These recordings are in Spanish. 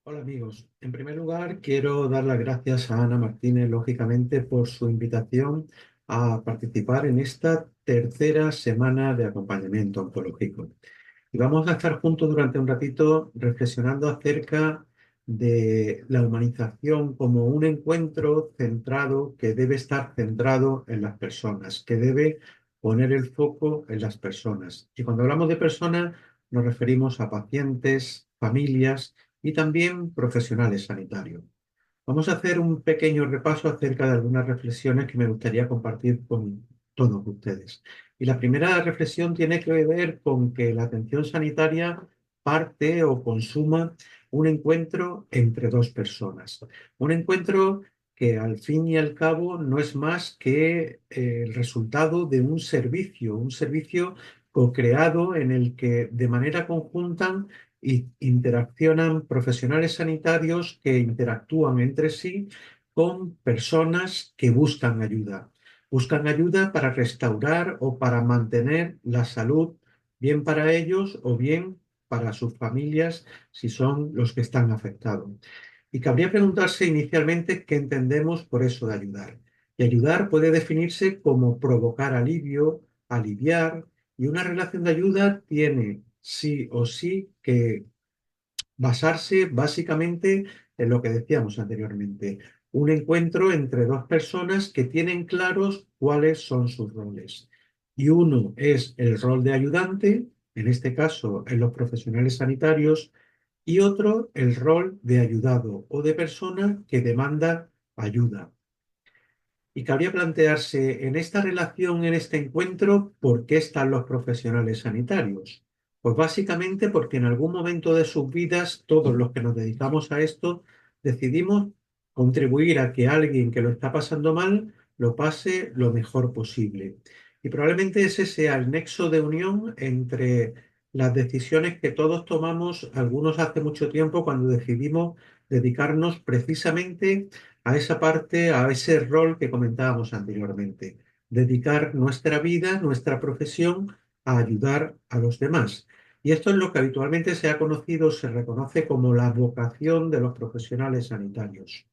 Hola amigos, en primer lugar quiero dar las gracias a Ana Martínez, lógicamente, por su invitación a participar en esta tercera semana de acompañamiento oncológico. Y vamos a estar juntos durante un ratito reflexionando acerca de la humanización como un encuentro centrado que debe estar centrado en las personas, que debe poner el foco en las personas. Y cuando hablamos de personas nos referimos a pacientes, familias y también profesionales sanitarios. Vamos a hacer un pequeño repaso acerca de algunas reflexiones que me gustaría compartir con todos ustedes. Y la primera reflexión tiene que ver con que la atención sanitaria parte o consuma un encuentro entre dos personas. Un encuentro que al fin y al cabo no es más que el resultado de un servicio co-creado en el que de manera conjunta y interaccionan profesionales sanitarios que interactúan entre sí con personas que buscan ayuda. Buscan ayuda para restaurar o para mantener la salud, bien para ellos o bien para sus familias, si son los que están afectados. Y cabría preguntarse inicialmente qué entendemos por eso de ayudar. Y ayudar puede definirse como provocar alivio, aliviar, y una relación de ayuda tiene sí o sí que basarse básicamente en lo que decíamos anteriormente, un encuentro entre dos personas que tienen claros cuáles son sus roles. Y uno es el rol de ayudante, en este caso en los profesionales sanitarios, y otro el rol de ayudado o de persona que demanda ayuda. Y cabría plantearse en esta relación, en este encuentro, ¿por qué están los profesionales sanitarios? Pues básicamente porque en algún momento de sus vidas, todos los que nos dedicamos a esto, decidimos contribuir a que alguien que lo está pasando mal lo pase lo mejor posible. Y probablemente ese sea el nexo de unión entre las decisiones que todos tomamos, algunos hace mucho tiempo, cuando decidimos dedicarnos precisamente a esa parte, a ese rol que comentábamos anteriormente, dedicar nuestra vida, nuestra profesión a ayudar a los demás. Y esto es lo que habitualmente se ha conocido, se reconoce como la vocación de los profesionales sanitarios.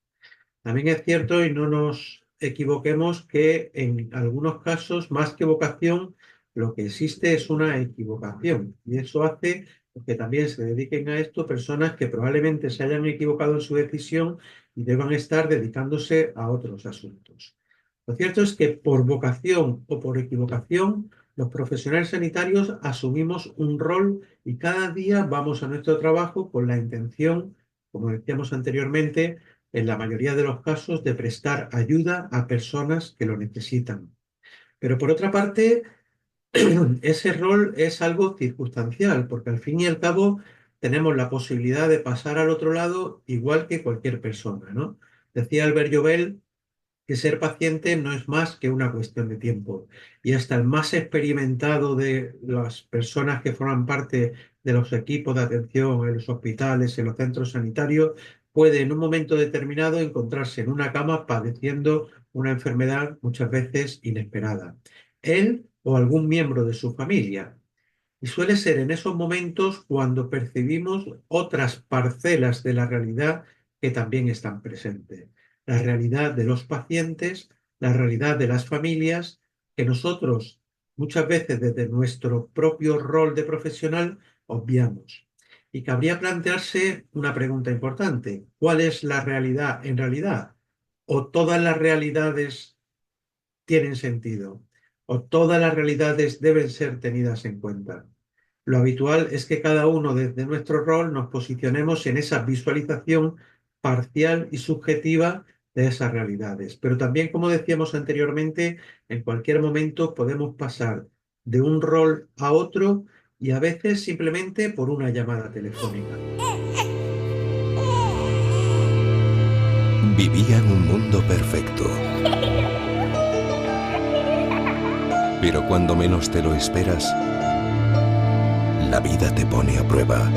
También es cierto, y no nos equivoquemos, que en algunos casos, más que vocación, lo que existe es una equivocación. Y eso hace que también se dediquen a esto personas que probablemente se hayan equivocado en su decisión y deban estar dedicándose a otros asuntos. Lo cierto es que por vocación o por equivocación, los profesionales sanitarios asumimos un rol y cada día vamos a nuestro trabajo con la intención, como decíamos anteriormente, en la mayoría de los casos, de prestar ayuda a personas que lo necesitan. Pero por otra parte, ese rol es algo circunstancial, porque al fin y al cabo tenemos la posibilidad de pasar al otro lado igual que cualquier persona, ¿no? Decía Albert Llobel que ser paciente no es más que una cuestión de tiempo. Y hasta el más experimentado de las personas que forman parte de los equipos de atención en los hospitales, en los centros sanitarios, puede en un momento determinado encontrarse en una cama padeciendo una enfermedad muchas veces inesperada. Él o algún miembro de su familia. Y suele ser en esos momentos cuando percibimos otras parcelas de la realidad que también están presentes. La realidad de los pacientes, la realidad de las familias, que nosotros muchas veces desde nuestro propio rol de profesional obviamos. Y cabría plantearse una pregunta importante. ¿Cuál es la realidad en realidad? ¿O todas las realidades tienen sentido? ¿O todas las realidades deben ser tenidas en cuenta? Lo habitual es que cada uno desde nuestro rol nos posicionemos en esa visualización parcial y subjetiva de esas realidades. Pero también, como decíamos anteriormente, en cualquier momento podemos pasar de un rol a otro y a veces simplemente por una llamada telefónica. Vivían un mundo perfecto, pero cuando menos te lo esperas, la vida te pone a prueba.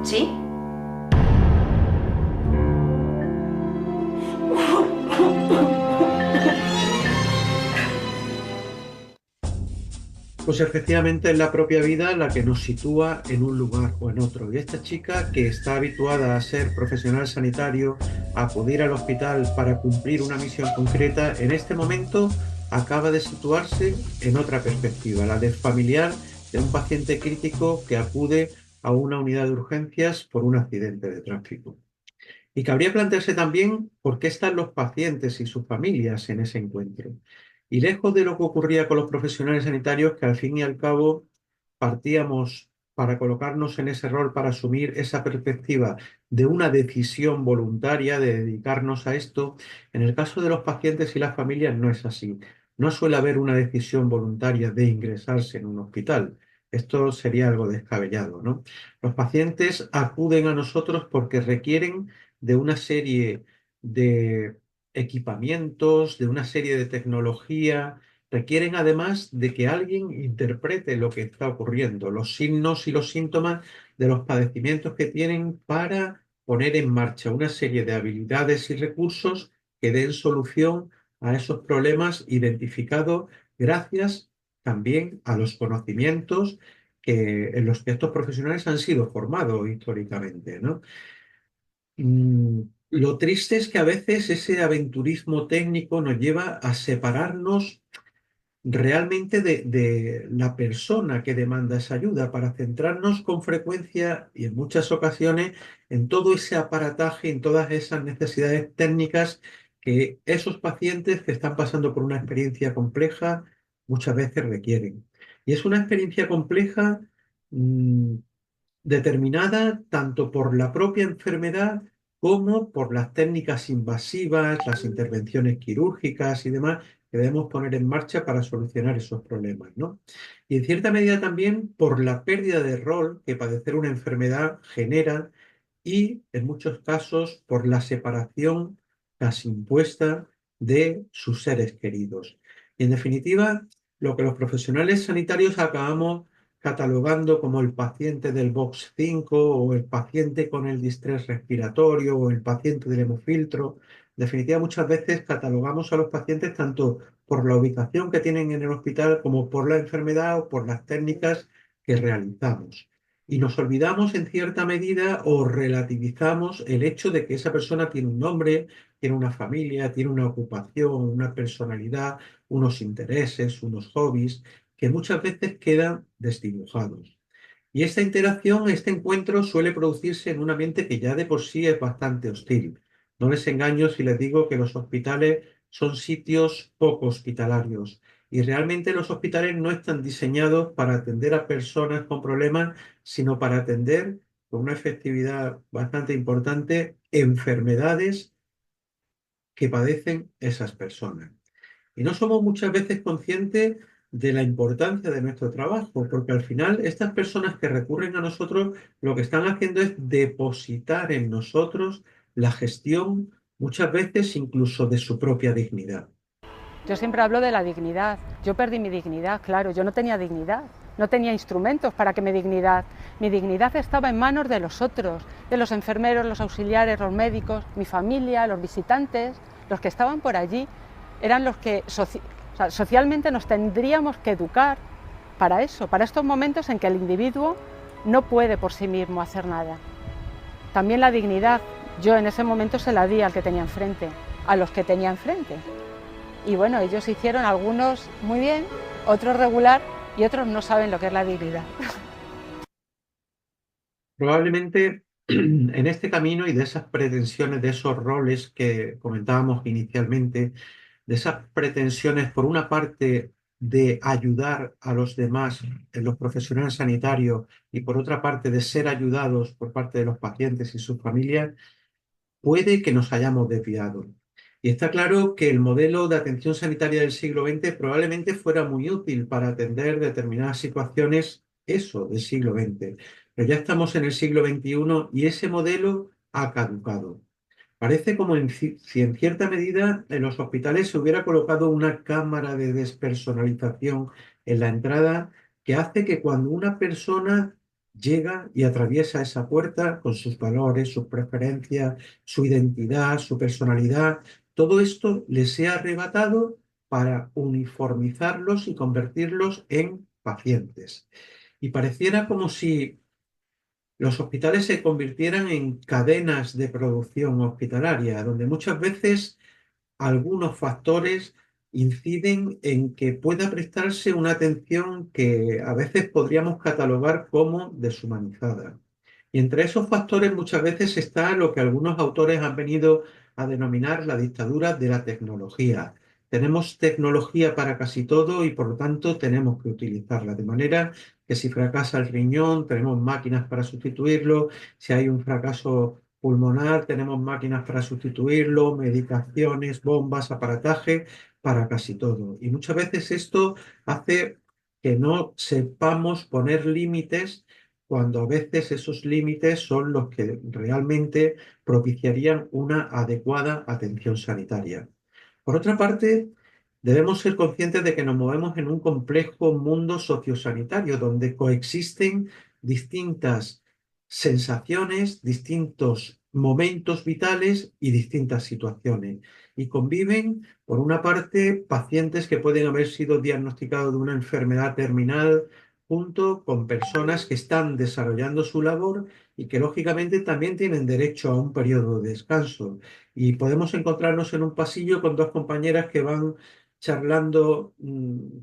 ¿Sí? Pues efectivamente es la propia vida la que nos sitúa en un lugar o en otro. Y esta chica que está habituada a ser profesional sanitario, a acudir al hospital para cumplir una misión concreta, en este momento acaba de situarse en otra perspectiva, la de familiar de un paciente crítico que acude a una unidad de urgencias por un accidente de tráfico. Y cabría plantearse también por qué están los pacientes y sus familias en ese encuentro. Y lejos de lo que ocurría con los profesionales sanitarios, que al fin y al cabo partíamos para colocarnos en ese rol, para asumir esa perspectiva de una decisión voluntaria de dedicarnos a esto, en el caso de los pacientes y las familias no es así. No suele haber una decisión voluntaria de ingresarse en un hospital. Esto sería algo descabellado, ¿no? Los pacientes acuden a nosotros porque requieren de una serie de equipamientos, de una serie de tecnología, requieren además de que alguien interprete lo que está ocurriendo, los signos y los síntomas de los padecimientos que tienen para poner en marcha una serie de habilidades y recursos que den solución a esos problemas identificados gracias también a los conocimientos en los que estos profesionales han sido formados históricamente, ¿no? Lo triste es que a veces ese aventurismo técnico nos lleva a separarnos realmente de la persona que demanda esa ayuda, para centrarnos con frecuencia y en muchas ocasiones en todo ese aparataje, en todas esas necesidades técnicas que esos pacientes que están pasando por una experiencia compleja muchas veces requieren. Y es una experiencia compleja, mm, determinada tanto por la propia enfermedad como por las técnicas invasivas, las intervenciones quirúrgicas y demás que debemos poner en marcha para solucionar esos problemas, ¿no? Y en cierta medida también por la pérdida de rol que padecer una enfermedad genera y en muchos casos por la separación casi impuesta de sus seres queridos. Y en definitiva, lo que los profesionales sanitarios acabamos catalogando como el paciente del box 5 o el paciente con el distrés respiratorio o el paciente del hemofiltro. En definitiva, muchas veces catalogamos a los pacientes tanto por la ubicación que tienen en el hospital como por la enfermedad o por las técnicas que realizamos. Y nos olvidamos en cierta medida o relativizamos el hecho de que esa persona tiene un nombre, tiene una familia, tiene una ocupación, una personalidad, unos intereses, unos hobbies que muchas veces quedan desdibujados. Y esta interacción, este encuentro suele producirse en un ambiente que ya de por sí es bastante hostil. No les engaño si les digo que los hospitales son sitios poco hospitalarios y realmente los hospitales no están diseñados para atender a personas con problemas, sino para atender con una efectividad bastante importante enfermedades que padecen esas personas. Y no somos muchas veces conscientes de la importancia de nuestro trabajo, porque al final estas personas que recurren a nosotros lo que están haciendo es depositar en nosotros la gestión, muchas veces incluso de su propia dignidad. Yo siempre hablo de la dignidad. Yo perdí mi dignidad, claro, yo no tenía dignidad, no tenía instrumentos para que mi dignidad estaba en manos de los otros, de los enfermeros, los auxiliares, los médicos, mi familia, los visitantes, los que estaban por allí, eran los que socialmente nos tendríamos que educar para eso, para estos momentos en que el individuo no puede por sí mismo hacer nada. También la dignidad, yo en ese momento se la di al que tenía enfrente, a los que tenía enfrente. Y bueno, ellos hicieron algunos muy bien, otros regular y otros no saben lo que es la dignidad. Probablemente en este camino y de esas pretensiones, de esos roles que comentábamos inicialmente, de esas pretensiones, por una parte, de ayudar a los demás, los profesionales sanitarios, y por otra parte, de ser ayudados por parte de los pacientes y sus familias, puede que nos hayamos desviado. Y está claro que el modelo de atención sanitaria del siglo XX probablemente fuera muy útil para atender determinadas situaciones, eso, del siglo XX. Pero ya estamos en el siglo XXI y ese modelo ha caducado. Parece como si en cierta medida en los hospitales se hubiera colocado una cámara de despersonalización en la entrada que hace que cuando una persona llega y atraviesa esa puerta con sus valores, sus preferencias, su identidad, su personalidad, todo esto le sea arrebatado para uniformizarlos y convertirlos en pacientes. Y pareciera como si los hospitales se convirtieran en cadenas de producción hospitalaria, donde muchas veces algunos factores inciden en que pueda prestarse una atención que a veces podríamos catalogar como deshumanizada. Y entre esos factores muchas veces está lo que algunos autores han venido a denominar la dictadura de la tecnología. Tenemos tecnología para casi todo y por lo tanto tenemos que utilizarla. De manera que si fracasa el riñón, tenemos máquinas para sustituirlo. Si hay un fracaso pulmonar, tenemos máquinas para sustituirlo, medicaciones, bombas, aparataje, para casi todo. Y muchas veces esto hace que no sepamos poner límites cuando a veces esos límites son los que realmente propiciarían una adecuada atención sanitaria. Por otra parte, debemos ser conscientes de que nos movemos en un complejo mundo sociosanitario donde coexisten distintas sensaciones, distintos momentos vitales y distintas situaciones. Y conviven, por una parte, pacientes que pueden haber sido diagnosticados de una enfermedad terminal junto con personas que están desarrollando su labor y que lógicamente también tienen derecho a un periodo de descanso. Y podemos encontrarnos en un pasillo con dos compañeras que van charlando,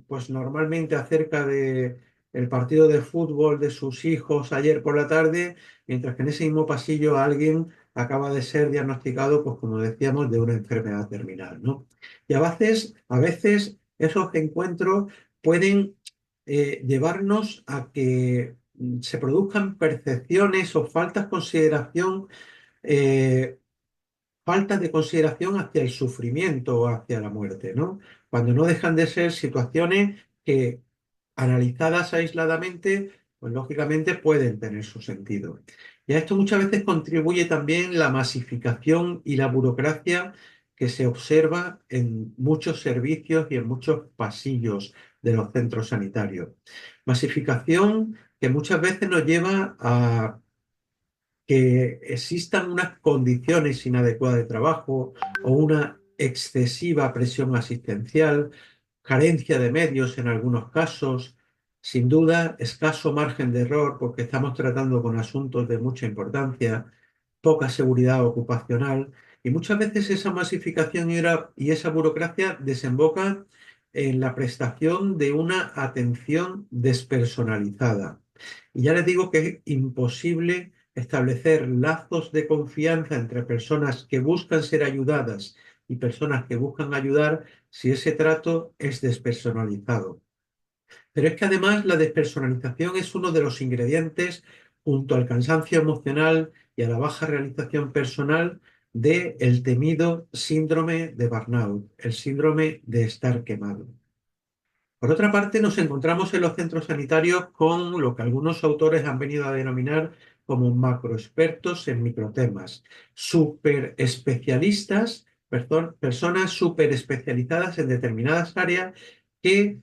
pues normalmente acerca de el partido de fútbol de sus hijos ayer por la tarde, mientras que en ese mismo pasillo alguien acaba de ser diagnosticado, pues como decíamos, de una enfermedad terminal, ¿no? Y a veces esos encuentros pueden llevarnos a que se produzcan percepciones o eh, falta de consideración hacia el sufrimiento o hacia la muerte, ¿no? Cuando no dejan de ser situaciones que, analizadas aisladamente, pues lógicamente pueden tener su sentido. Y a esto muchas veces contribuye también la masificación y la burocracia que se observa en muchos servicios y en muchos pasillos de los centros sanitarios. Masificación que muchas veces nos lleva a que existan unas condiciones inadecuadas de trabajo o una excesiva presión asistencial, carencia de medios en algunos casos, sin duda escaso margen de error porque estamos tratando con asuntos de mucha importancia, poca seguridad ocupacional y muchas veces esa masificación y esa burocracia desemboca en la prestación de una atención despersonalizada. Y ya les digo que es imposible establecer lazos de confianza entre personas que buscan ser ayudadas y personas que buscan ayudar si ese trato es despersonalizado. Pero es que además la despersonalización es uno de los ingredientes, junto al cansancio emocional y a la baja realización personal, del temido síndrome de burnout, el síndrome de estar quemado. Por otra parte, nos encontramos en los centros sanitarios con lo que algunos autores han venido a denominar como macroexpertos en microtemas, superespecialistas, personas superespecializadas en determinadas áreas que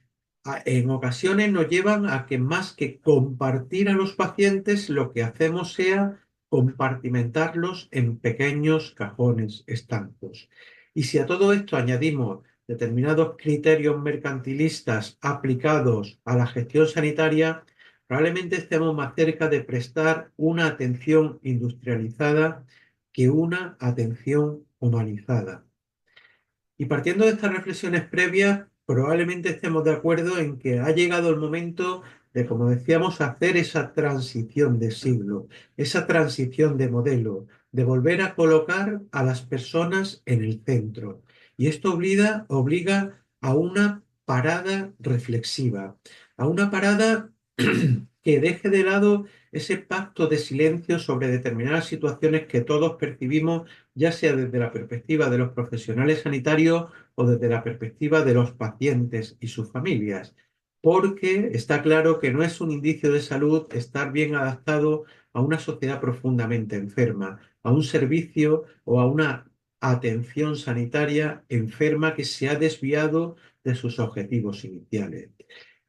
en ocasiones nos llevan a que más que compartir a los pacientes, lo que hacemos sea compartimentarlos en pequeños cajones estancos. Y si a todo esto añadimos determinados criterios mercantilistas aplicados a la gestión sanitaria, probablemente estemos más cerca de prestar una atención industrializada que una atención humanizada. Y partiendo de estas reflexiones previas, probablemente estemos de acuerdo en que ha llegado el momento de, como decíamos, hacer esa transición de siglo, esa transición de modelo, de volver a colocar a las personas en el centro. Y esto obliga a una parada reflexiva, a una parada que deje de lado ese pacto de silencio sobre determinadas situaciones que todos percibimos, ya sea desde la perspectiva de los profesionales sanitarios o desde la perspectiva de los pacientes y sus familias, porque está claro que no es un indicio de salud estar bien adaptado a una sociedad profundamente enferma, a un servicio o a una atención sanitaria enferma que se ha desviado de sus objetivos iniciales.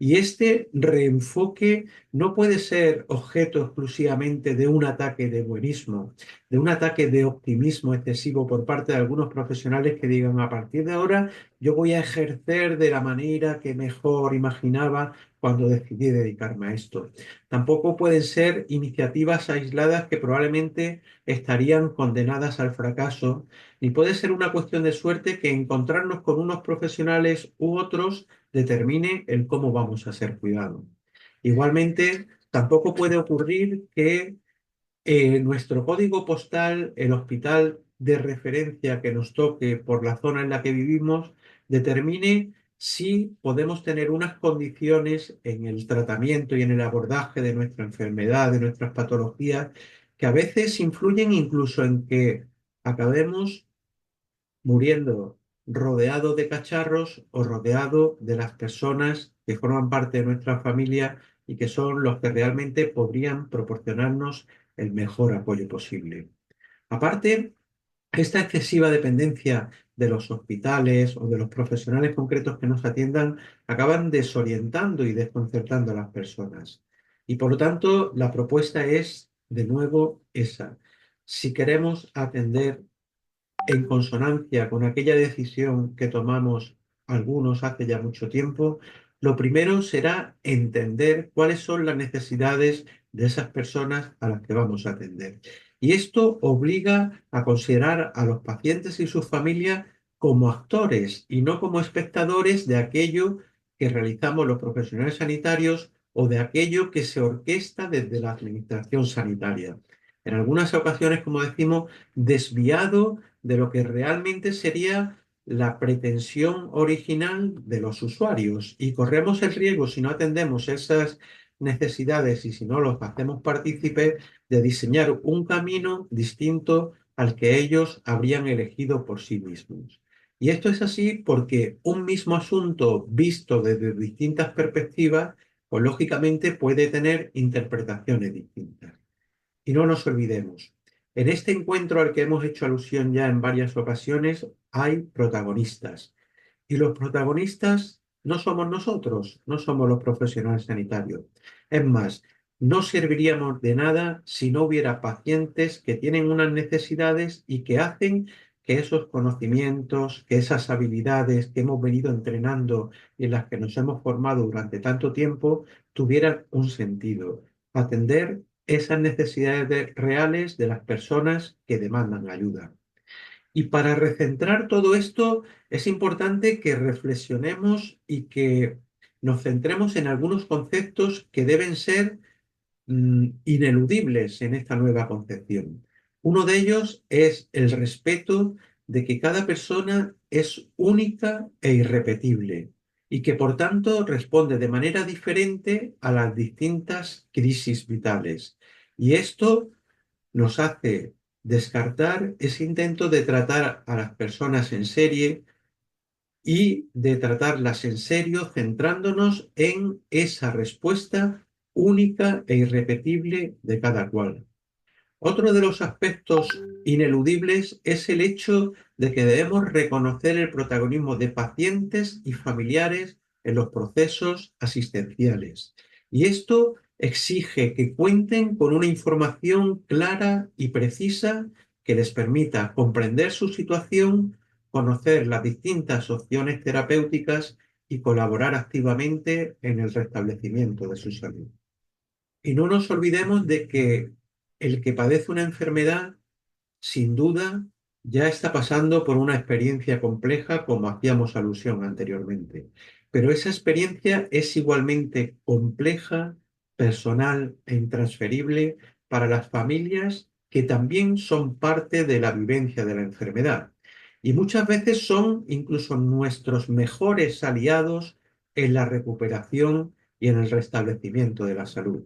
Y este reenfoque no puede ser objeto exclusivamente de un ataque de buenismo, de un ataque de optimismo excesivo por parte de algunos profesionales que digan, a partir de ahora yo voy a ejercer de la manera que mejor imaginaba cuando decidí dedicarme a esto. Tampoco pueden ser iniciativas aisladas que probablemente estarían condenadas al fracaso, ni puede ser una cuestión de suerte que encontrarnos con unos profesionales u otros determine el cómo vamos a ser cuidados. Igualmente, tampoco puede ocurrir que nuestro código postal, el hospital de referencia que nos toque por la zona en la que vivimos, determine si podemos tener unas condiciones en el tratamiento y en el abordaje de nuestra enfermedad, de nuestras patologías, que a veces influyen incluso en que acabemos muriendo rodeado de cacharros o rodeado de las personas que forman parte de nuestra familia y que son los que realmente podrían proporcionarnos el mejor apoyo posible. Aparte, esta excesiva dependencia de los hospitales o de los profesionales concretos que nos atiendan acaban desorientando y desconcertando a las personas. Y por lo tanto, la propuesta es, de nuevo, esa. Si queremos atender en consonancia con aquella decisión que tomamos algunos hace ya mucho tiempo, lo primero será entender cuáles son las necesidades de esas personas a las que vamos a atender. Y esto obliga a considerar a los pacientes y sus familias como actores y no como espectadores de aquello que realizamos los profesionales sanitarios o de aquello que se orquesta desde la administración sanitaria. En algunas ocasiones, como decimos, desviado de lo que realmente sería la pretensión original de los usuarios. Y corremos el riesgo, si no atendemos esas necesidades y si no los hacemos partícipes, de diseñar un camino distinto al que ellos habrían elegido por sí mismos. Y esto es así porque un mismo asunto visto desde distintas perspectivas, pues lógicamente puede tener interpretaciones distintas. Y no nos olvidemos, en este encuentro al que hemos hecho alusión ya en varias ocasiones, hay protagonistas. Y los protagonistas no somos nosotros, no somos los profesionales sanitarios. Es más, no serviríamos de nada si no hubiera pacientes que tienen unas necesidades y que hacen que esos conocimientos, que esas habilidades que hemos venido entrenando y en las que nos hemos formado durante tanto tiempo, tuvieran un sentido. Atender esas necesidades reales de las personas que demandan ayuda. Y para recentrar todo esto, es importante que reflexionemos y que nos centremos en algunos conceptos que deben ser ineludibles en esta nueva concepción. Uno de ellos es el respeto de que cada persona es única e irrepetible y que por tanto responde de manera diferente a las distintas crisis vitales. Y esto nos hace descartar ese intento de tratar a las personas en serie y de tratarlas en serio centrándonos en esa respuesta única e irrepetible de cada cual. Otro de los aspectos ineludibles es el hecho de que debemos reconocer el protagonismo de pacientes y familiares en los procesos asistenciales. Y esto exige que cuenten con una información clara y precisa que les permita comprender su situación, conocer las distintas opciones terapéuticas y colaborar activamente en el restablecimiento de su salud. Y no nos olvidemos de que el que padece una enfermedad, sin duda, ya está pasando por una experiencia compleja, como hacíamos alusión anteriormente. Pero esa experiencia es igualmente compleja, personal e intransferible para las familias que también son parte de la vivencia de la enfermedad. Y muchas veces son incluso nuestros mejores aliados en la recuperación y en el restablecimiento de la salud.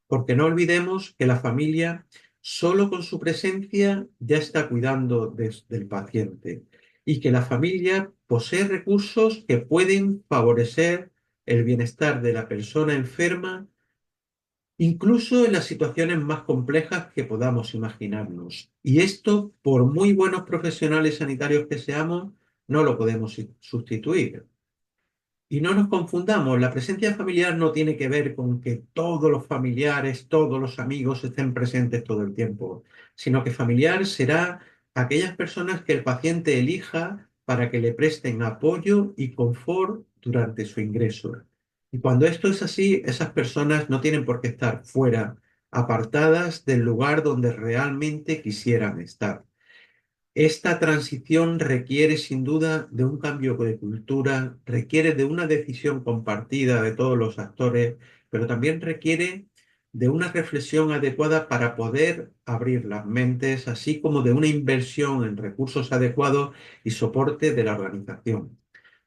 Porque no olvidemos que la familia solo con su presencia ya está cuidando del paciente y que la familia posee recursos que pueden favorecer el bienestar de la persona enferma, incluso en las situaciones más complejas que podamos imaginarnos. Y esto, por muy buenos profesionales sanitarios que seamos, no lo podemos sustituir. Y no nos confundamos, la presencia familiar no tiene que ver con que todos los familiares, todos los amigos estén presentes todo el tiempo, sino que familiar será aquellas personas que el paciente elija para que le presten apoyo y confort durante su ingreso. Y cuando esto es así, esas personas no tienen por qué estar fuera, apartadas del lugar donde realmente quisieran estar. Esta transición requiere sin duda de un cambio de cultura, requiere de una decisión compartida de todos los actores, pero también requiere de una reflexión adecuada para poder abrir las mentes, así como de una inversión en recursos adecuados y soporte de la organización.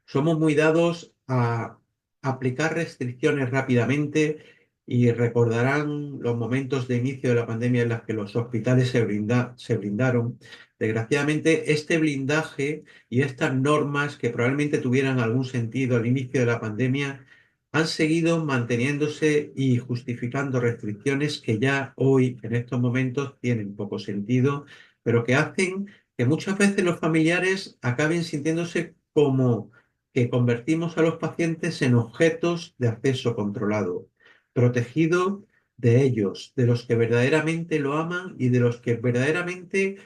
Somos muy dados a aplicar restricciones rápidamente y recordarán los momentos de inicio de la pandemia en los que los hospitales se blindaron. Desgraciadamente, este blindaje y estas normas que probablemente tuvieran algún sentido al inicio de la pandemia han seguido manteniéndose y justificando restricciones que ya hoy, en estos momentos, tienen poco sentido, pero que hacen que muchas veces los familiares acaben sintiéndose como que convertimos a los pacientes en objetos de acceso controlado, protegido de ellos, de los que verdaderamente lo aman y de los que verdaderamente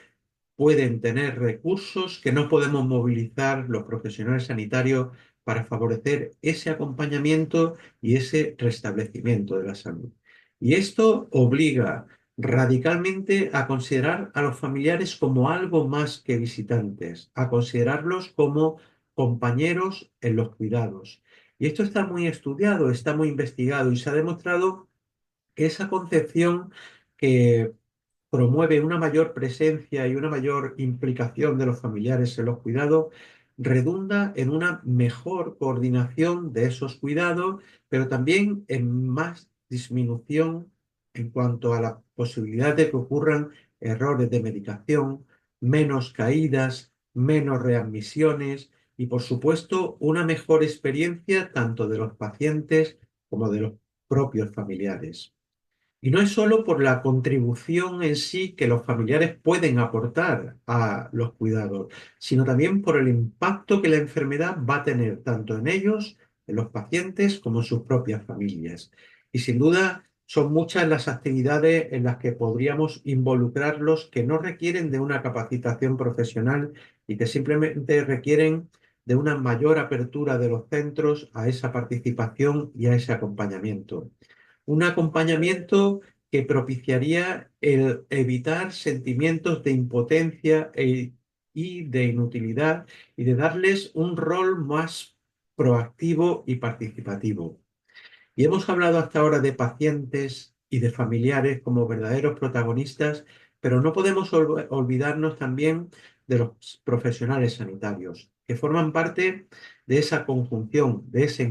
pueden tener recursos que no podemos movilizar los profesionales sanitarios para favorecer ese acompañamiento y ese restablecimiento de la salud. Y esto obliga radicalmente a considerar a los familiares como algo más que visitantes, a considerarlos como compañeros en los cuidados. Y esto está muy estudiado, está muy investigado y se ha demostrado que esa concepción que promueve una mayor presencia y una mayor implicación de los familiares en los cuidados, redunda en una mejor coordinación de esos cuidados, pero también en más disminución en cuanto a la posibilidad de que ocurran errores de medicación, menos caídas, menos readmisiones y, por supuesto, una mejor experiencia tanto de los pacientes como de los propios familiares. Y no es solo por la contribución en sí que los familiares pueden aportar a los cuidados, sino también por el impacto que la enfermedad va a tener tanto en ellos, en los pacientes, como en sus propias familias. Y sin duda son muchas las actividades en las que podríamos involucrarlos que no requieren de una capacitación profesional y que simplemente requieren de una mayor apertura de los centros a esa participación y a ese acompañamiento. Un acompañamiento que propiciaría el evitar sentimientos de impotencia y de inutilidad y de darles un rol más proactivo y participativo. Y hemos hablado hasta ahora de pacientes y de familiares como verdaderos protagonistas, pero no podemos olvidarnos también de los profesionales sanitarios, que forman parte de esa conjunción, de ese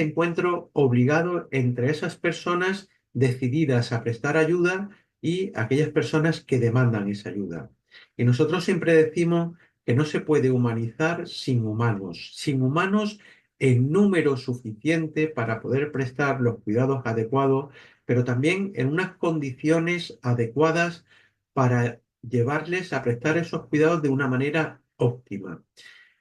encuentro obligado entre esas personas decididas a prestar ayuda y aquellas personas que demandan esa ayuda. Y nosotros siempre decimos que no se puede humanizar sin humanos en número suficiente para poder prestar los cuidados adecuados, pero también en unas condiciones adecuadas para llevarles a prestar esos cuidados de una manera óptima.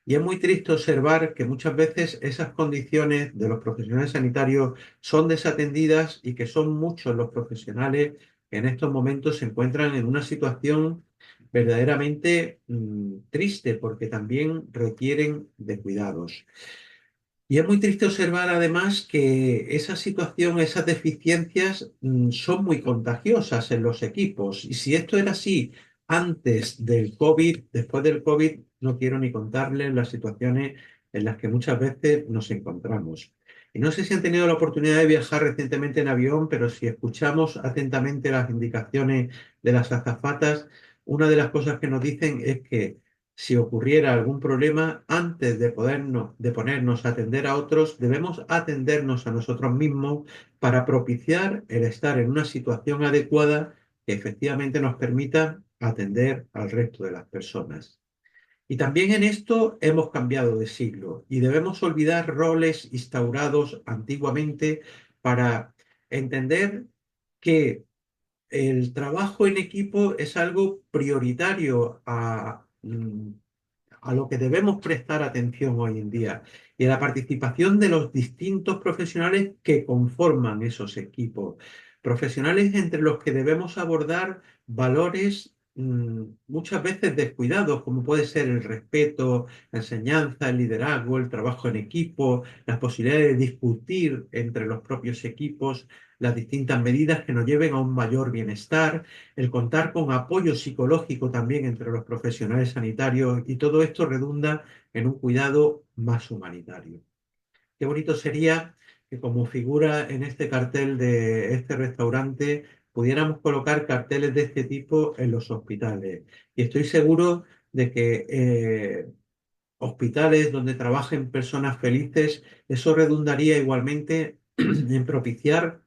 Y es muy triste observar que muchas veces esas condiciones de los profesionales sanitarios son desatendidas y que son muchos los profesionales que en estos momentos se encuentran en una situación verdaderamente triste porque también requieren de cuidados. Y es muy triste observar además que esa situación, esas deficiencias son muy contagiosas en los equipos. Y si esto era así antes del COVID, después del COVID, no quiero ni contarles las situaciones en las que muchas veces nos encontramos. Y no sé si han tenido la oportunidad de viajar recientemente en avión, pero si escuchamos atentamente las indicaciones de las azafatas, una de las cosas que nos dicen es que si ocurriera algún problema, antes de ponernos a atender a otros, debemos atendernos a nosotros mismos para propiciar el estar en una situación adecuada que efectivamente nos permita atender al resto de las personas. Y también en esto hemos cambiado de siglo y debemos olvidar roles instaurados antiguamente para entender que el trabajo en equipo es algo prioritario a lo que debemos prestar atención hoy en día. y a la participación de los distintos profesionales que conforman esos equipos. Profesionales entre los que debemos abordar valores muchas veces descuidados, como puede ser el respeto, la enseñanza, el liderazgo, el trabajo en equipo, las posibilidades de discutir entre los propios equipos las distintas medidas que nos lleven a un mayor bienestar, el contar con apoyo psicológico también entre los profesionales sanitarios, y todo esto redunda en un cuidado más humanitario. Qué bonito sería que, como figura en este cartel de este restaurante, pudiéramos colocar carteles de este tipo en los hospitales. Y estoy seguro de que hospitales donde trabajen personas felices, eso redundaría igualmente en propiciar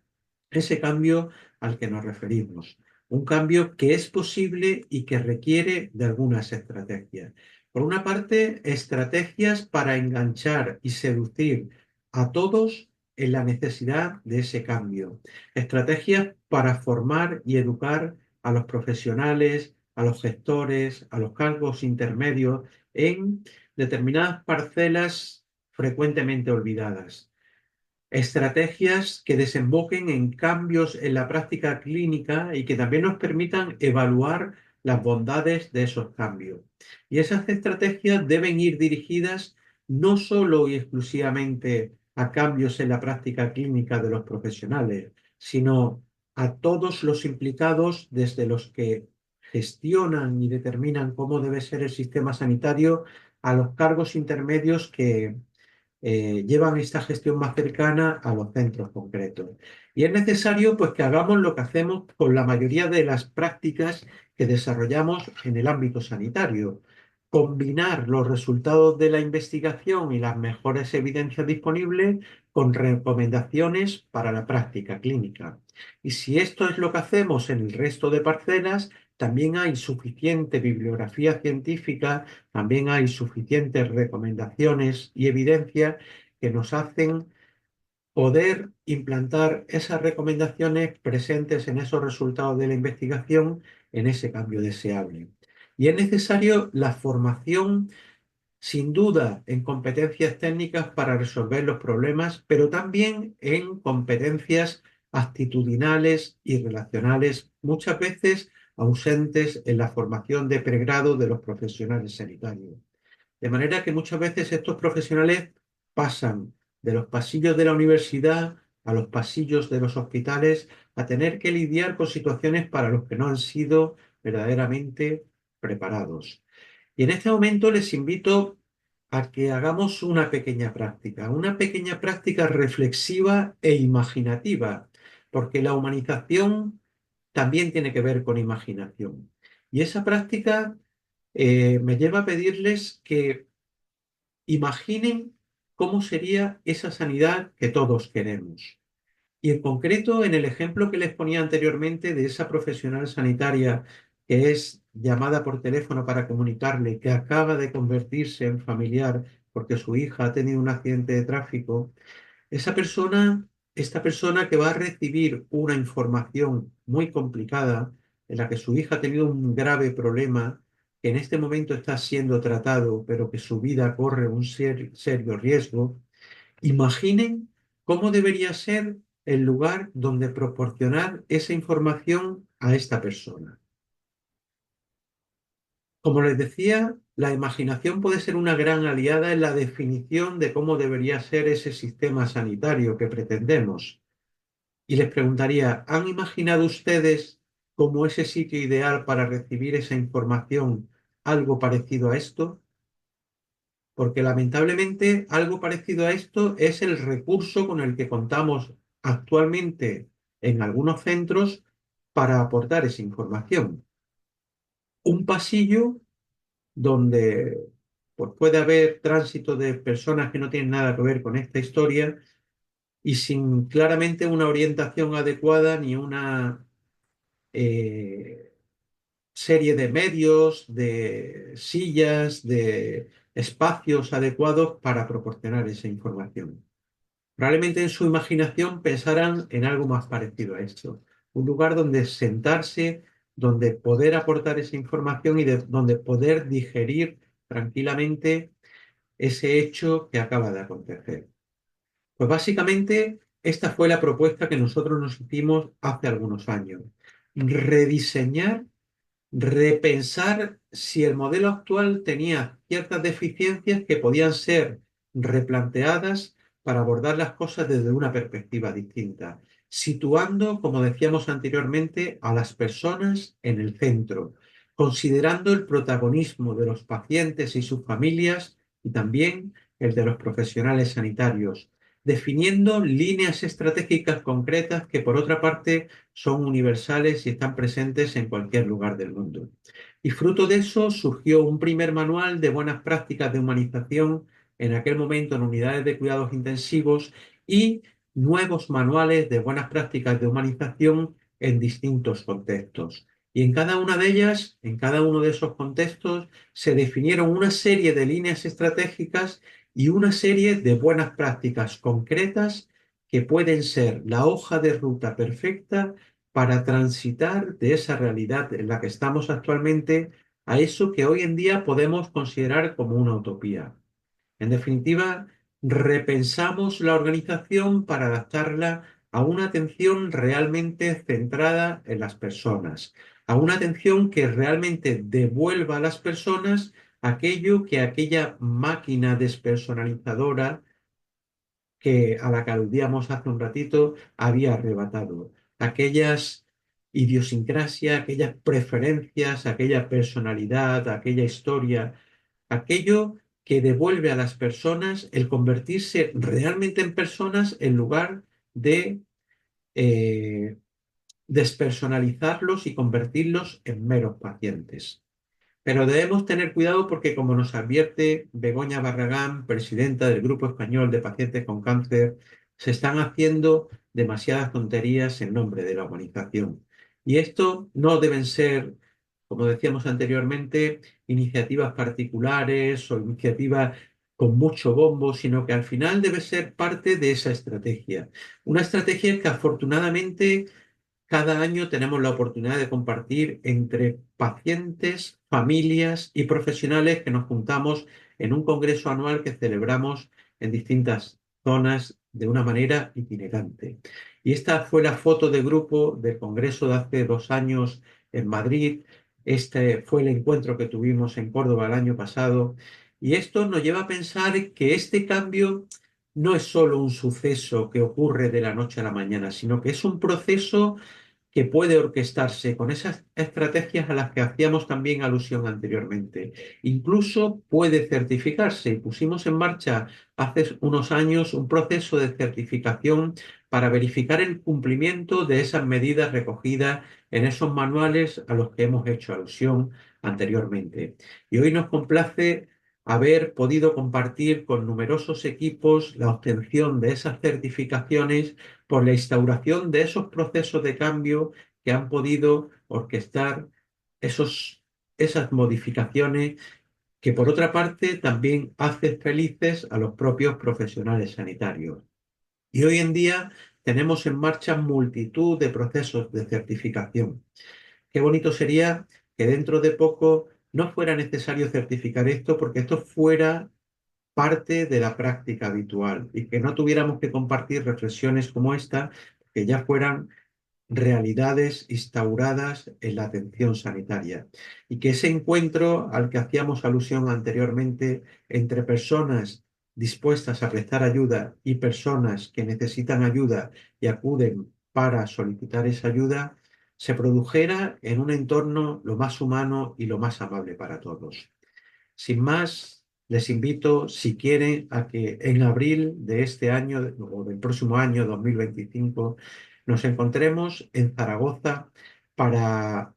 ese cambio al que nos referimos. Un cambio que es posible y que requiere de algunas estrategias. Por una parte, estrategias para enganchar y seducir a todos en la necesidad de ese cambio. Estrategias para formar y educar a los profesionales, a los gestores, a los cargos intermedios en determinadas parcelas frecuentemente olvidadas. Estrategias que desemboquen en cambios en la práctica clínica y que también nos permitan evaluar las bondades de esos cambios. Y esas estrategias deben ir dirigidas no solo y exclusivamente a cambios en la práctica clínica de los profesionales, sino a todos los implicados, desde los que gestionan y determinan cómo debe ser el sistema sanitario, a los cargos intermedios que llevan esta gestión más cercana a los centros concretos. Y es necesario pues que hagamos lo que hacemos con la mayoría de las prácticas que desarrollamos en el ámbito sanitario: combinar los resultados de la investigación y las mejores evidencias disponibles con recomendaciones para la práctica clínica. Y si esto es lo que hacemos en el resto de parcelas, también hay suficiente bibliografía científica, también hay suficientes recomendaciones y evidencias que nos hacen poder implantar esas recomendaciones presentes en esos resultados de la investigación en ese cambio deseable. Y es necesario la formación, sin duda, en competencias técnicas para resolver los problemas, pero también en competencias actitudinales y relacionales, muchas veces ausentes en la formación de pregrado de los profesionales sanitarios. De manera que muchas veces estos profesionales pasan de los pasillos de la universidad a los pasillos de los hospitales a tener que lidiar con situaciones para las que no han sido verdaderamente preparados. Y en este momento les invito a que hagamos una pequeña práctica reflexiva e imaginativa, porque la humanización también tiene que ver con imaginación. Y esa práctica me lleva a pedirles que imaginen cómo sería esa sanidad que todos queremos. Y en concreto, en el ejemplo que les ponía anteriormente de esa profesional sanitaria que es llamada por teléfono para comunicarle que acaba de convertirse en familiar porque su hija ha tenido un accidente de tráfico, esa persona, esta persona que va a recibir una información muy complicada en la que su hija ha tenido un grave problema, que en este momento está siendo tratado, pero que su vida corre un serio riesgo. Imaginen cómo debería ser el lugar donde proporcionar esa información a esta persona. Como les decía, la imaginación puede ser una gran aliada en la definición de cómo debería ser ese sistema sanitario que pretendemos. Y les preguntaría, ¿han imaginado ustedes como ese sitio ideal para recibir esa información algo parecido a esto? Porque lamentablemente algo parecido a esto es el recurso con el que contamos actualmente en algunos centros para aportar esa información. Un pasillo donde pues, puede haber tránsito de personas que no tienen nada que ver con esta historia y sin claramente una orientación adecuada ni una serie de medios, de sillas, de espacios adecuados para proporcionar esa información. Probablemente en su imaginación pensarán en algo más parecido a esto. Un lugar donde sentarse, donde poder aportar esa información y donde poder digerir tranquilamente ese hecho que acaba de acontecer. Pues básicamente esta fue la propuesta que nosotros nos hicimos hace algunos años. Rediseñar, repensar si el modelo actual tenía ciertas deficiencias que podían ser replanteadas para abordar las cosas desde una perspectiva distinta, situando, como decíamos anteriormente, a las personas en el centro, considerando el protagonismo de los pacientes y sus familias y también el de los profesionales sanitarios, definiendo líneas estratégicas concretas que, por otra parte, son universales y están presentes en cualquier lugar del mundo. Y fruto de eso surgió un primer manual de buenas prácticas de humanización, en aquel momento en unidades de cuidados intensivos, y nuevos manuales de buenas prácticas de humanización en distintos contextos. Y en cada una de ellas, en cada uno de esos contextos, se definieron una serie de líneas estratégicas y una serie de buenas prácticas concretas que pueden ser la hoja de ruta perfecta para transitar de esa realidad en la que estamos actualmente a eso que hoy en día podemos considerar como una utopía. En definitiva, repensamos la organización para adaptarla a una atención realmente centrada en las personas, a una atención que realmente devuelva a las personas aquello que aquella máquina despersonalizadora a la que aludíamos hace un ratito había arrebatado. Aquellas idiosincrasias, aquellas preferencias, aquella personalidad, aquella historia, aquello que devuelve a las personas el convertirse realmente en personas en lugar de eh, despersonalizarlos y convertirlos en meros pacientes. Pero debemos tener cuidado porque, como nos advierte Begoña Barragán, presidenta del Grupo Español de Pacientes con Cáncer, se están haciendo demasiadas tonterías en nombre de la humanización. Y esto no deben ser, como decíamos anteriormente, iniciativas particulares o iniciativas con mucho bombo, sino que al final debe ser parte de esa estrategia. Una estrategia que afortunadamente cada año tenemos la oportunidad de compartir entre pacientes, familias y profesionales que nos juntamos en un congreso anual que celebramos en distintas zonas de una manera itinerante. Y esta fue la foto de grupo del congreso de hace 2 años en Madrid. Este fue el encuentro que tuvimos en Córdoba el año pasado. Y esto nos lleva a pensar que este cambio no es solo un suceso que ocurre de la noche a la mañana, sino que es un proceso que puede orquestarse con esas estrategias a las que hacíamos también alusión anteriormente. Incluso puede certificarse. Y pusimos en marcha hace unos años un proceso de certificación para verificar el cumplimiento de esas medidas recogidas en esos manuales a los que hemos hecho alusión anteriormente. Y hoy nos complace haber podido compartir con numerosos equipos la obtención de esas certificaciones por la instauración de esos procesos de cambio que han podido orquestar esas modificaciones que, por otra parte, también hacen felices a los propios profesionales sanitarios. Y hoy en día tenemos en marcha multitud de procesos de certificación. Qué bonito sería que dentro de poco no fuera necesario certificar esto porque esto fuera parte de la práctica habitual y que no tuviéramos que compartir reflexiones como esta, que ya fueran realidades instauradas en la atención sanitaria y que ese encuentro al que hacíamos alusión anteriormente entre personas dispuestas a prestar ayuda y personas que necesitan ayuda y acuden para solicitar esa ayuda, se produjera en un entorno lo más humano y lo más amable para todos. Sin más, les invito, si quieren, a que en abril de este año o del próximo año 2025 nos encontremos en Zaragoza para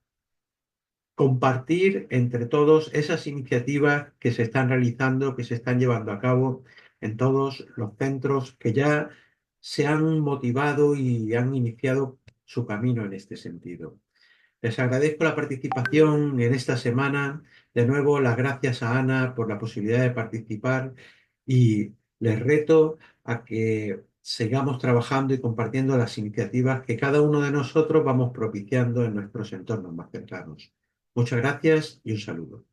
compartir entre todos esas iniciativas que se están realizando, que se están llevando a cabo en todos los centros que ya se han motivado y han iniciado su camino en este sentido. Les agradezco la participación en esta semana. De nuevo, las gracias a Ana por la posibilidad de participar y les reto a que sigamos trabajando y compartiendo las iniciativas que cada uno de nosotros vamos propiciando en nuestros entornos más cercanos. Muchas gracias y un saludo.